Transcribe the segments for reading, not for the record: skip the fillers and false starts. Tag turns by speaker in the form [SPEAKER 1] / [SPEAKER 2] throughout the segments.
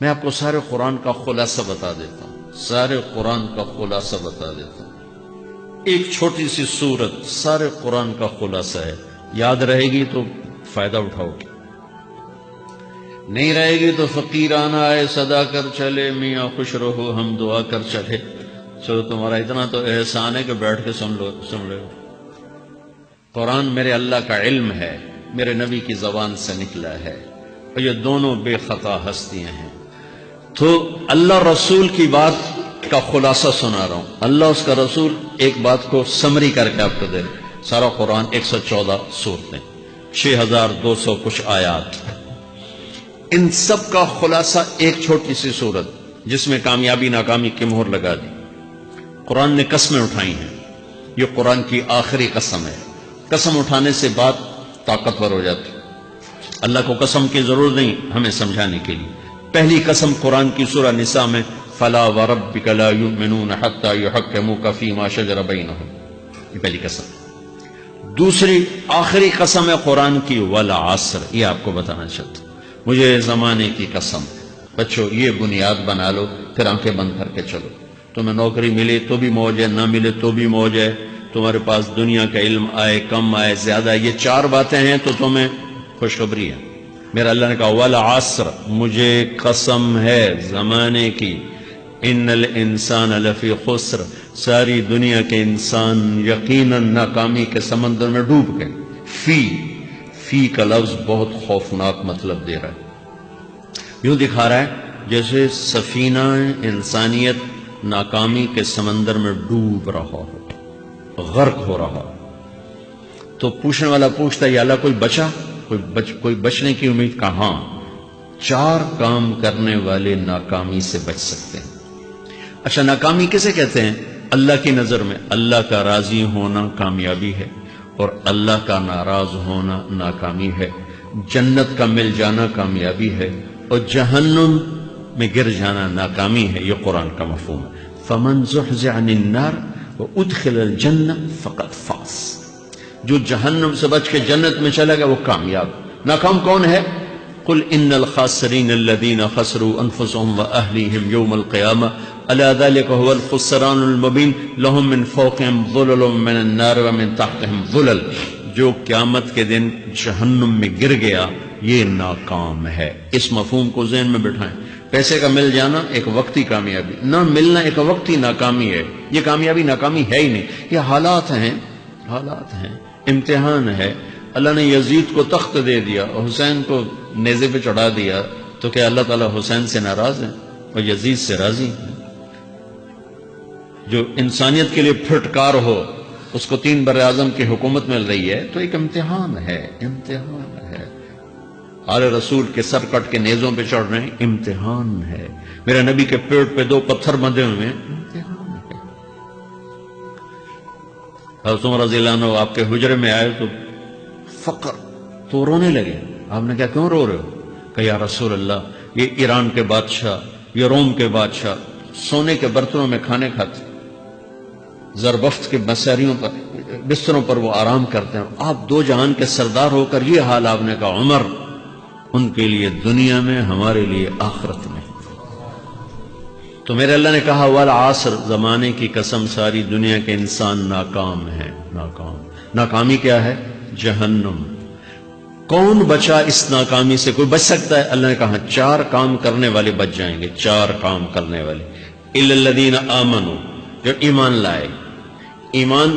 [SPEAKER 1] میں آپ کو سارے قرآن کا خلاصہ بتا دیتا ہوں، سارے قرآن کا خلاصہ بتا دیتا ہوں۔ ایک چھوٹی سی سورت سارے قرآن کا خلاصہ ہے، یاد رہے گی تو فائدہ اٹھاؤ گے، نہیں رہے گی تو فقیرانہ آئے صدا کر چلے، میاں خوش رہو ہم دعا کر چلے۔ چلو تمہارا اتنا تو احسان ہے کہ بیٹھ کے سن لو۔ قرآن میرے اللہ کا علم ہے، میرے نبی کی زبان سے نکلا ہے، اور یہ دونوں بے خطا ہستیاں ہیں۔ تو اللہ رسول کی بات کا خلاصہ سنا رہا ہوں، اللہ اس کا رسول ایک بات کو سمری کر کے آپ کو دے رہے۔ سارا قرآن 114 سورتیں، 6200 کچھ آیات، ان سب کا خلاصہ ایک چھوٹی سی سورت جس میں کامیابی ناکامی کی مہر لگا دی۔ قرآن نے قسمیں اٹھائی ہیں، یہ قرآن کی آخری قسم ہے۔ قسم اٹھانے سے بات طاقتور ہو جاتی، اللہ کو قسم کی ضرورت نہیں ہمیں سمجھانے کے لیے۔ پہلی قسم قرآن کی سورہ نساء میں فلا وربک لا یؤمنون حتی یحکموک فیما شجر بینہم، یہ پہلی قسم۔ دوسری آخری قسم ہے قرآن کی والعصر، یہ آپ کو بتانا چاہتا ہوں۔ مجھے زمانے کی قسم، بچوں یہ بنیاد بنا لو، پھر آنکھیں بند کر کے چلو۔ تمہیں نوکری ملے تو بھی موج ہے، نہ ملے تو بھی موج ہے، تمہارے پاس دنیا کا علم آئے کم آئے زیادہ، یہ چار باتیں ہیں تو تمہیں خوشخبری ہے۔ میرا اللہ نے کہا والعصر، مجھے قسم ہے زمانے کی، ان الانسان لفی خسر، ساری دنیا کے انسان یقیناً ناکامی کے سمندر میں ڈوب گئے۔ فی کا لفظ بہت خوفناک مطلب دے رہا ہے، یوں دکھا رہا ہے جیسے سفینہ انسانیت ناکامی کے سمندر میں ڈوب رہا ہو، غرق ہو رہا ہو۔ تو پوچھنے والا پوچھتا ہے یا اللہ کوئی بچا، کوئی بچنے کی امید؟ کہاں؟ چار کام کرنے والے ناکامی سے بچ سکتے ہیں۔ اچھا ناکامی کسے کہتے ہیں؟ اللہ کی نظر میں اللہ کا راضی ہونا کامیابی ہے، اور اللہ کا ناراض ہونا ناکامی ہے۔ جنت کا مل جانا کامیابی ہے، اور جہنم میں گر جانا ناکامی ہے۔ یہ قرآن کا مفہوم ہے۔ فمن زحزح عن النار وادخل الجنہ فقد فاز، جو جہنم سے بچ کے جنت میں چلا گیا وہ کامیاب۔ ناکام کون ہے؟ قل ان الخاسرین الذین خسروا انفسهم واہلیہم یوم القیامہ الا ذلک هو الخسران المبین لهم من فوقهم ظلل من النار ومن تحتهم ظلل، جو قیامت کے دن جہنم میں گر گیا یہ ناکام ہے۔ اس مفہوم کو ذہن میں بٹھائیں۔ پیسے کا مل جانا ایک وقتی کامیابی، نہ ملنا ایک وقتی ناکامی ہے۔ یہ کامیابی ناکامی ہے ہی نہیں، یہ حالات ہیں، امتحان ہے۔ اللہ نے یزید کو تخت دے دیا اور حسین کو نیزے پہ چڑھا دیا، تو کیا اللہ تعالیٰ حسین سے ناراض ہے اور یزید سے راضی ہے؟ جو انسانیت کے لیے پھٹکار ہو، اس کو 3 براعظم کی حکومت مل رہی ہے، تو ایک امتحان ہے، امتحان ہے۔ آل رسول کے سر کٹ کے نیزوں پہ چڑھ رہے ہیں، امتحان ہے۔ میرے نبی کے پیٹ پہ 2 پتھر بندھے ہوئے ہیں، امتحان ہے۔ حضرت عمر رضی اللہ عنہ آپ کے حجرے میں آئے تو فقر، تو رونے لگے۔ آپ نے کہا کیوں رو رہے ہو؟ کہ یا رسول اللہ یہ ایران کے بادشاہ، یہ روم کے بادشاہ سونے کے برتنوں میں کھانے کھاتے، زربفت کے مساریوں پر، بستروں پر وہ آرام کرتے ہیں، آپ 2 جہان کے سردار ہو کر یہ حال۔ آپ نے کہا عمر، ان کے لیے دنیا میں، ہمارے لیے آخرت میں۔ تو میرے اللہ نے کہا والعصر، زمانے کی قسم ساری دنیا کے انسان ناکام ہیں، ناکام۔ ناکامی کیا ہے؟ جہنم۔ کون بچا اس ناکامی سے؟ کوئی بچ سکتا ہے؟ اللہ نے کہا 4 کام کرنے والے بچ جائیں گے، 4 کام کرنے والے۔ الا الذین آمنوا، جو ایمان لائے۔ ایمان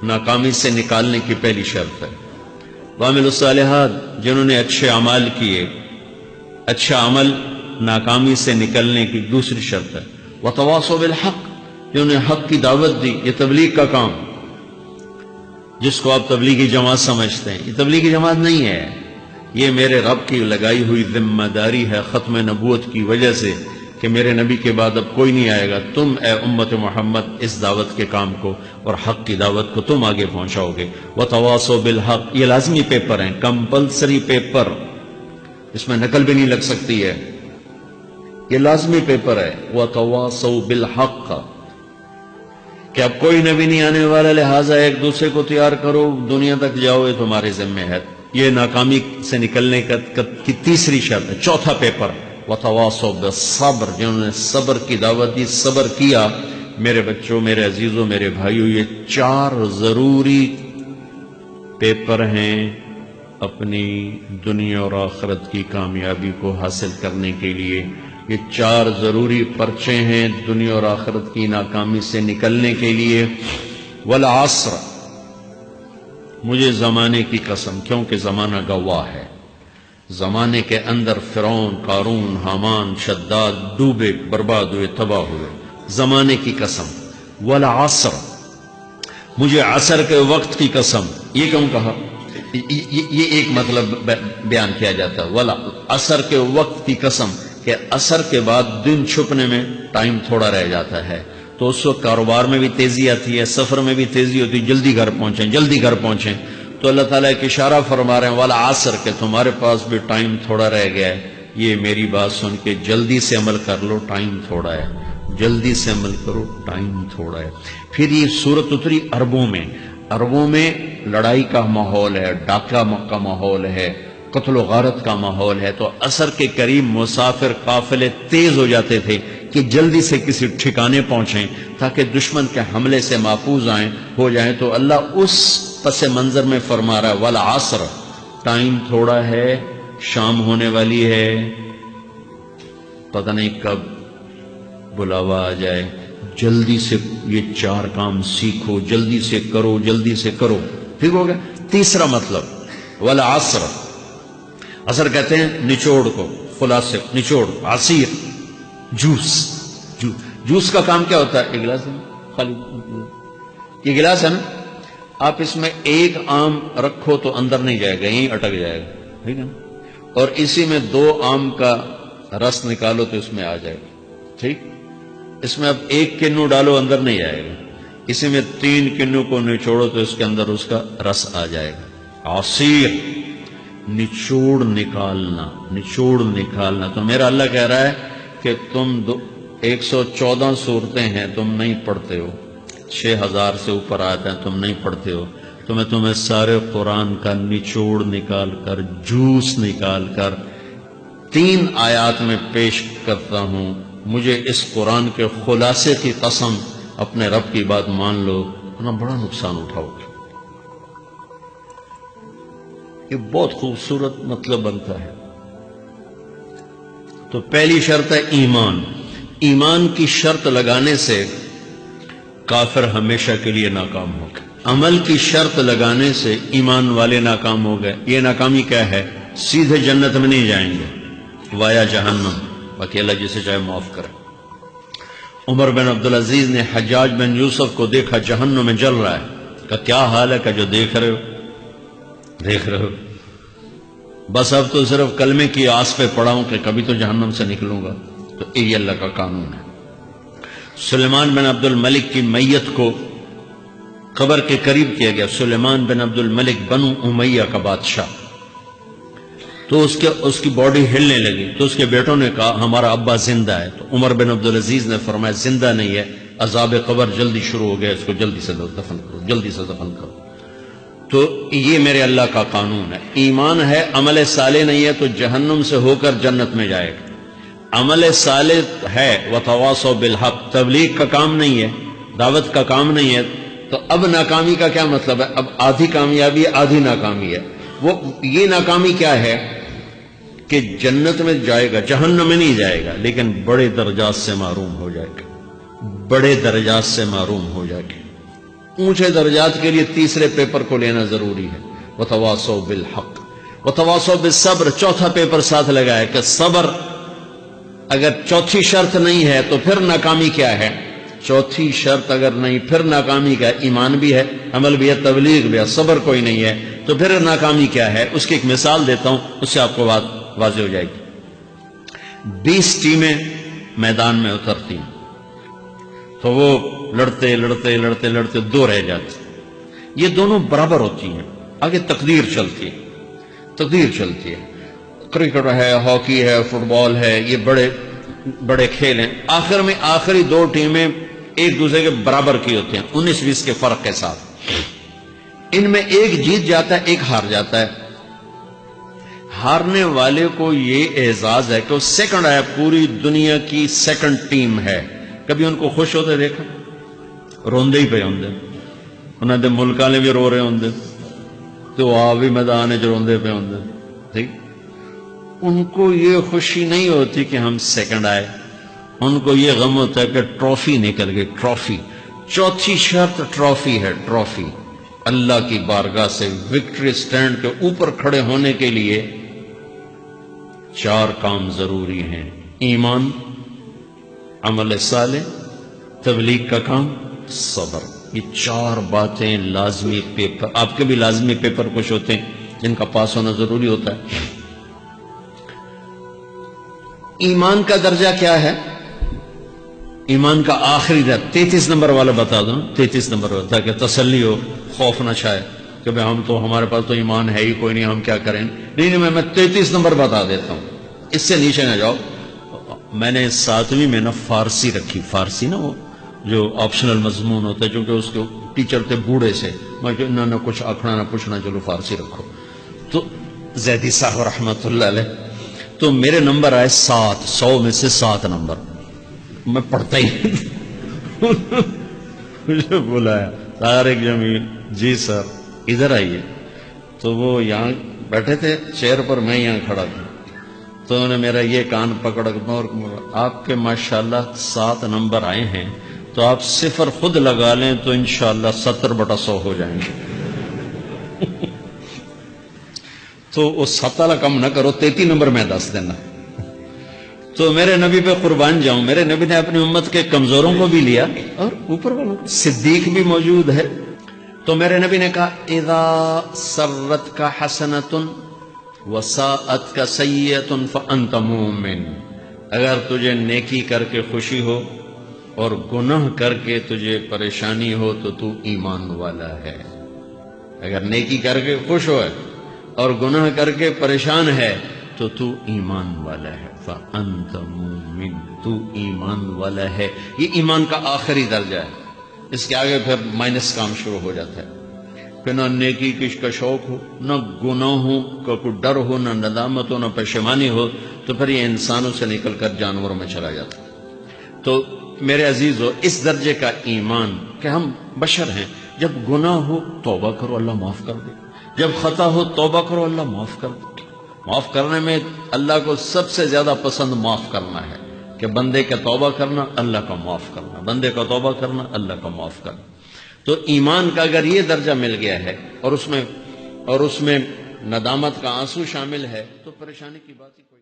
[SPEAKER 1] ناکامی سے نکالنے کی پہلی شرط ہے۔ وعملوا الصالحات، جنہوں نے اچھے اعمال کیے، اچھا عمل ناکامی سے نکلنے کی دوسری شرط ہے۔ وتواصوا بالحق، جنہوں نے حق کی دعوت دی، یہ تبلیغ کا کام، جس کو آپ تبلیغی جماعت سمجھتے ہیں، یہ تبلیغی جماعت نہیں ہے، یہ میرے رب کی لگائی ہوئی ذمہ داری ہے ختم نبوت کی وجہ سے، کہ میرے نبی کے بعد اب کوئی نہیں آئے گا، تم اے امت محمد اس دعوت کے کام کو اور حق کی دعوت کو تم آگے پہنچاؤ گے۔ وتواصوا بالحق، یہ لازمی پیپر ہیں، کمپلسری پیپر، اس میں نقل بھی نہیں لگ سکتی ہے، یہ لازمی پیپر ہے۔ وتواصوا بالحق، کہ اب کوئی نبی نہیں آنے والا، لہٰذا ایک دوسرے کو تیار کرو، دنیا تک جاؤ، یہ تمہارے ذمہ ہے۔ یہ ناکامی سے نکلنے کی تیسری شرط ہے۔ چوتھا پیپر وتواصوا بالصبر، جنہوں نے صبر کی دعوت دی، صبر کیا۔ میرے بچوں، میرے عزیزوں، میرے بھائیوں، یہ 4 ضروری پیپر ہیں اپنی دنیا اور آخرت کی کامیابی کو حاصل کرنے کے لیے۔ یہ 4 ضروری پرچے ہیں دنیا اور آخرت کی ناکامی سے نکلنے کے لیے۔ والعصر، مجھے زمانے کی قسم، کیونکہ زمانہ گواہ ہے۔ زمانے کے اندر فرعون، قارون، حامان، شداد ڈوبے، برباد ہوئے، تباہ ہوئے۔ زمانے کی قسم۔ والعصر، مجھے عصر کے وقت کی قسم۔ یہ کیوں کہا؟ یہ ایک مطلب بیان کیا جاتا ہے، والعصر کے وقت کی قسم، کہ عصر کے بعد دن چھپنے میں ٹائم تھوڑا رہ جاتا ہے، تو اس وقت کاروبار میں بھی تیزی آتی ہے، سفر میں بھی تیزی ہوتی ہے، جلدی گھر پہنچیں، جلدی گھر پہنچیں۔ تو اللہ تعالیٰ ایک اشارہ فرما رہے ہیں والعصر، کہ تمہارے پاس بھی ٹائم تھوڑا رہ گیا ہے، یہ میری بات سن کے جلدی سے عمل کر لو، ٹائم تھوڑا ہے، جلدی سے عمل کرو، ٹائم تھوڑا ہے۔ پھر یہ سورت اتری عربوں میں، عربوں میں لڑائی کا ماحول ہے، ڈاکہ کا ماحول ہے، قتل و غارت کا ماحول ہے، تو عصر کے قریب مسافر قافلے تیز ہو جاتے تھے کہ جلدی سے کسی ٹھکانے پہنچیں تاکہ دشمن کے حملے سے محفوظ ہو جائیں۔ تو اللہ اس پس منظر میں فرما رہا ہے والعصر، ٹائم تھوڑا ہے، شام ہونے والی ہے، پتہ نہیں کب بلاوا آ جائے، جلدی سے یہ 4 کام سیکھو، جلدی سے کرو، جلدی سے کرو۔ ٹھیک ہو گیا؟ تیسرا مطلب والعصر، عصر کہتے ہیں نچوڑ کو، خلاصے، نچوڑ، عصیر، جوس کا کام کیا ہوتا ہے؟ ایک گلاس ہے خالی، یہ گلاس ہے نا، آپ اس میں 1 آم رکھو تو اندر نہیں جائے گا، یہیں اٹک جائے گا، ٹھیک ہے نا؟ اور اسی میں 2 آم کا رس نکالو تو اس میں آ جائے گا، ٹھیک؟ اس میں اب 1 کنو ڈالو، اندر نہیں آئے گا، اسی میں 3 کنو کو نچوڑو تو اس کے اندر اس کا رس آ جائے گا۔ عصیر، نچوڑ نکالنا، نچوڑ نکالنا۔ تو میرا اللہ کہہ رہا ہے کہ تم 114 صورتیں ہیں، تم نہیں پڑھتے ہو، 6000 سے اوپر آتے ہیں، تم نہیں پڑھتے ہو، تو میں تمہیں سارے قرآن کا نچوڑ نکال کر، جوس نکال کر 3 آیات میں پیش کرتا ہوں۔ مجھے اس قرآن کے خلاصے کی قسم، اپنے رب کی بات مان لو، ورنہ بڑا نقصان اٹھاؤ گے۔ یہ بہت خوبصورت مطلب بنتا ہے۔ تو پہلی شرط ہے ایمان۔ ایمان کی شرط لگانے سے کافر ہمیشہ کے لیے ناکام ہو گئے، عمل کی شرط لگانے سے ایمان والے ناکام ہو گئے۔ یہ ناکامی کیا ہے؟ سیدھے جنت میں نہیں جائیں گے، وایا جہنم، باقی اللہ جسے چاہے معاف کرے۔ عمر بن عبدالعزیز نے حجاج بن یوسف کو دیکھا جہنم میں جل رہا ہے، کہا کیا حال ہے؟ کہ جو دیکھ رہے ہو، بس اب تو صرف کلمے کی آس پہ پڑا ہوں کہ کبھی تو جہنم سے نکلوں گا۔ تو یہ اللہ کا قانون ہے۔ سلیمان بن عبد الملک کی میت کو قبر کے قریب کیا گیا، سلیمان بن عبد الملک بنو امیہ کا بادشاہ، تو اس کی باڈی ہلنے لگی، تو اس کے بیٹوں نے کہا ہمارا ابا زندہ ہے۔ تو عمر بن عبدالعزیز نے فرمایا زندہ نہیں ہے، عذاب قبر جلدی شروع ہو گیا، اس کو جلدی سے دفن کرو، جلدی سے دفن کرو۔ تو یہ میرے اللہ کا قانون ہے۔ ایمان ہے، عمل صالح نہیں ہے تو جہنم سے ہو کر جنت میں جائے گا۔ عمل صالح ہے، وتواصوا بالحق، تبلیغ کا کام نہیں ہے، دعوت کا کام نہیں ہے، تو اب ناکامی کا کیا مطلب ہے؟ اب آدھی کامیابی ہے، آدھی ناکامی ہے۔ وہ یہ ناکامی کیا ہے کہ جنت میں جائے گا، جہنم میں نہیں جائے گا، لیکن بڑے درجات سے محروم ہو جائے گا، بڑے درجات سے محروم ہو جائے گا۔ اونچے درجات کے لیے تیسرے پیپر کو لینا ضروری ہے، وتواصوا بالحق وتواصوا بالصبر۔ چوتھا پیپر ساتھ لگایا کہ صبر، اگر چوتھی شرط نہیں ہے تو پھر ناکامی کیا ہے؟ چوتھی شرط اگر نہیں، پھر ناکامی کیا ہے؟ ایمان بھی ہے، عمل بھی ہے، تبلیغ بھی ہے، صبر کوئی نہیں ہے، تو پھر ناکامی کیا ہے؟ اس کی ایک مثال دیتا ہوں، اس سے آپ کو بات واضح ہو جائے گی۔ 20 ٹیمیں میدان میں اترتی ہیں، تو وہ لڑتے لڑتے لڑتے لڑتے 2 رہ جاتی، یہ دونوں برابر ہوتی ہیں، آگے تقدیر چلتی ہے، تقدیر چلتی ہے۔ کرکٹ ہے، ہاکی ہے، فٹ بال ہے، یہ بڑے بڑے کھیل ہیں۔ آخر میں آخری 2 ٹیمیں ایک دوسرے کے برابر کی ہوتی ہیں، 19-20 کے فرق کے ساتھ۔ ان میں ایک جیت جاتا ہے، ایک ہار جاتا ہے۔ ہارنے والے کو یہ اعزاز ہے کہ وہ سیکنڈ آیا، پوری دنیا کی سیکنڈ ٹیم ہے. کبھی ان کو خوش ہوتے دیکھا؟ روندے ہی پہ ہوندے، انہوں نے ملک والے بھی رو رہے ہوندے تو آپ بھی میدان چ روندے پہ ہوندے. ٹھیک، ان کو یہ خوشی نہیں ہوتی کہ ہم سیکنڈ آئے، ان کو یہ غم ہوتا ہے کہ ٹرافی نکل گئی. ٹرافی، چوتھی شرط ٹرافی ہے. ٹرافی اللہ کی بارگاہ سے وکٹری سٹینڈ کے اوپر کھڑے ہونے کے لیے 4 کام ضروری ہیں: ایمان، عمل صالح، تبلیغ کا کام، صبر. یہ 4 باتیں لازمی پیپر، آپ کے بھی لازمی پیپر کچھ ہوتے ہیں جن کا پاس ہونا ضروری ہوتا ہے. ایمان کا درجہ کیا ہے؟ ایمان کا آخری درجہ 33 نمبر والا بتا دوں. 33 نمبر والا، تاکہ تسلی ہو، خوف نہ چھائے کہ بھئی ہمارے پاس تو ایمان ہے ہی کوئی نہیں، ہم کیا کریں. نہیں، میں 33 نمبر بتا دیتا ہوں، اس سے نیچے نہ جاؤ. میں نے 7ویں میں نا فارسی رکھی. فارسی نا وہ جو آپشنل مضمون ہوتا ہے، چونکہ اس کے ٹیچر تھے بوڑھے سے، میں کہ نہ کچھ آکھنا نہ پوچھنا، چلو فارسی رکھو. تو زیدی صاحب رحمت اللہ علیہ، تو میرے نمبر آئے 7، 100 میں سے 7 نمبر. میں پڑھتا ہی مجھے بلایا طارق جمیل، جی سر ادھر آئیے. تو وہ یہاں بیٹھے تھے چیئر پر، میں یہاں کھڑا تھا. تو انہوں نے میرا یہ کان پکڑ اور آپ کے ماشاءاللہ 7 نمبر آئے ہیں، تو آپ 0 خود لگا لیں تو انشاءاللہ 70/100 ہو جائیں گے. تو وہ 7 والا کم نہ کرو، 33 نمبر میں 10 دینا. تو میرے نبی پہ قربان جاؤں، میرے نبی نے اپنی امت کے کمزوروں کو بھی لیا اور اوپر والوں کو. صدیق بھی موجود ہے. تو میرے نبی نے کہا اذا سرت کا حسنۃ وساءت کا سیئۃ فانت مومن. اگر تجھے نیکی کر کے خوشی ہو اور گناہ کر کے تجھے پریشانی ہو تو تو ایمان والا ہے. اگر نیکی کر کے خوش ہو اور گناہ کر کے پریشان ہے تو تو ایمان والا ہے. فانت مومن، تو ایمان والا ہے. یہ ایمان کا آخری درجہ ہے. اس کے آگے پھر مائنس کام شروع ہو جاتا ہے کہ نہ نیکی کا شوق ہو، نہ گناہوں کا کوئی ڈر ہو، نہ ندامت ہو، نہ پشیمانی ہو، تو پھر یہ انسانوں سے نکل کر جانوروں میں چلا جاتا ہے. تو میرے عزیزو، اس درجے کا ایمان کہ ہم بشر ہیں، جب گناہ ہو توبہ کرو اللہ معاف کر دے، جب خطا ہو توبہ کرو اللہ معاف کر دے. معاف کرنے میں اللہ کو سب سے زیادہ پسند معاف کرنا ہے، کہ بندے کا توبہ کرنا، اللہ کا معاف کرنا، بندے کا توبہ کرنا، اللہ کا معاف کرنا. تو ایمان کا اگر یہ درجہ مل گیا ہے اور اس میں ندامت کا آنسو شامل ہے تو پریشانی کی بات ہی کوئی